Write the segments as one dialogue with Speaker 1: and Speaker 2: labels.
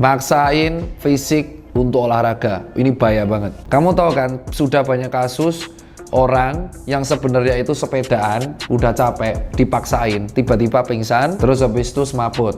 Speaker 1: Maksain fisik untuk olahraga, ini bahaya banget. Kamu tahu kan, sudah banyak kasus orang yang sebenarnya itu sepedaan, udah capek, dipaksain, tiba-tiba pingsan, terus habis itu semaput.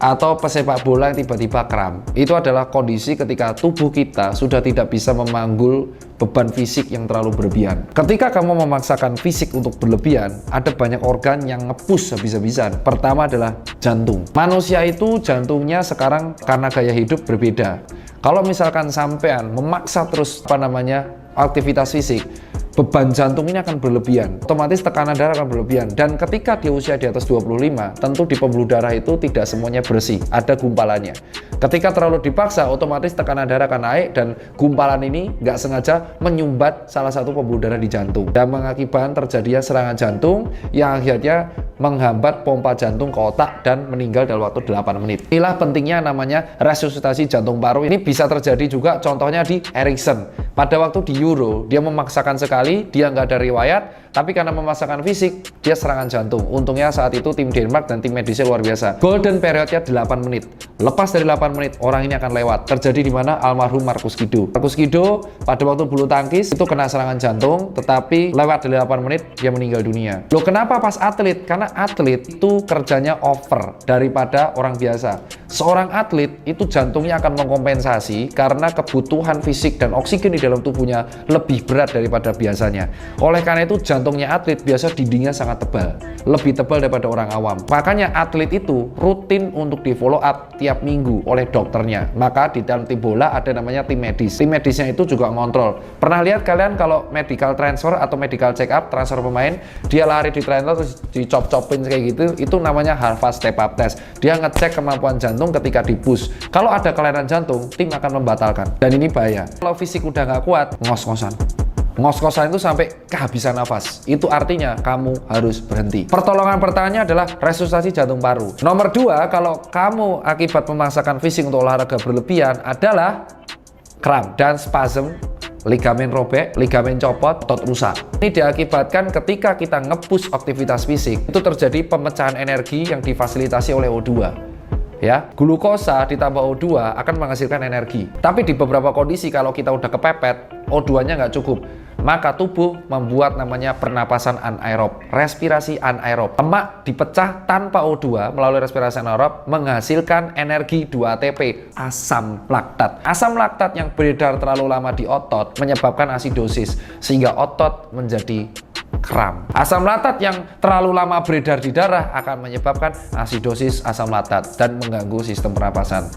Speaker 1: Atau pesepak bola yang tiba-tiba kram. Itu adalah kondisi ketika tubuh kita sudah tidak bisa memanggul beban fisik yang terlalu berlebihan. Ketika kamu memaksakan fisik untuk berlebihan, ada banyak organ yang nge-push habis-habisan. Pertama adalah jantung. Manusia itu jantungnya sekarang karena gaya hidup berbeda. Kalau misalkan sampean memaksa terus aktivitas fisik, beban jantung ini akan berlebihan, otomatis tekanan darah akan berlebihan. Dan ketika di usia di atas 25, tentu di pembuluh darah itu tidak semuanya bersih, ada gumpalannya. Ketika terlalu dipaksa, otomatis tekanan darah akan naik dan gumpalan ini nggak sengaja menyumbat salah satu pembuluh darah di jantung dan mengakibatkan terjadinya serangan jantung yang akhirnya menghambat pompa jantung ke otak dan meninggal dalam waktu 8 menit. Inilah pentingnya namanya resusitasi jantung paru. Ini bisa terjadi juga contohnya di Erikson. Pada waktu di Euro, dia memaksakan sekali, dia nggak ada riwayat, tapi karena memaksakan fisik, dia serangan jantung. Untungnya saat itu tim Denmark dan tim medisnya luar biasa. Golden periodnya 8 menit. Lepas dari 8 menit, orang ini akan lewat. Terjadi di mana? Almarhum Marcus Guido. Marcus Guido pada waktu bulu tangkis itu kena serangan jantung, tetapi lewat dari 8 menit, dia meninggal dunia. Loh, kenapa pas atlet? Karena atlet itu kerjanya over daripada orang biasa. Seorang atlet itu jantungnya akan mengkompensasi karena kebutuhan fisik dan oksigen di dalam tubuhnya lebih berat daripada biasanya. Oleh karena itu jantungnya atlet biasa dindingnya sangat tebal, lebih tebal daripada orang awam. Makanya atlet itu rutin untuk di follow up tiap minggu oleh dokternya. Maka di dalam tim bola ada namanya tim medis. Tim medisnya itu juga ngontrol. Pernah lihat kalian kalau medical transfer atau medical check up, transfer pemain, dia lari di trainer terus dicop-copin kayak gitu, itu namanya Harvard step up test. Dia ngecek kemampuan jantung ketika di push. Kalau ada kelainan jantung, tim akan membatalkan. Dan ini bahaya. Kalau fisik udah nggak kuat, ngos-ngosan. Ngos-ngosan itu sampai kehabisan nafas. Itu artinya kamu harus berhenti. Pertolongan pertamanya adalah resusitasi jantung paru. Nomor 2, kalau kamu akibat memaksakan fisik untuk olahraga berlebihan adalah kram dan spasm, ligamen robek, ligamen copot, otot rusak. Ini diakibatkan ketika kita nge-push aktivitas fisik, itu terjadi pemecahan energi yang difasilitasi oleh O2. Ya, glukosa ditambah O2 akan menghasilkan energi. Tapi di beberapa kondisi kalau kita udah kepepet, O2-nya nggak cukup, maka tubuh membuat namanya pernapasan anaerob, respirasi anaerob. Lemak dipecah tanpa O2 melalui respirasi anaerob menghasilkan energi 2 ATP, asam laktat. Asam laktat yang beredar terlalu lama di otot menyebabkan asidosis sehingga otot menjadi kram. Asam laktat yang terlalu lama beredar di darah akan menyebabkan asidosis asam laktat dan mengganggu sistem pernapasan.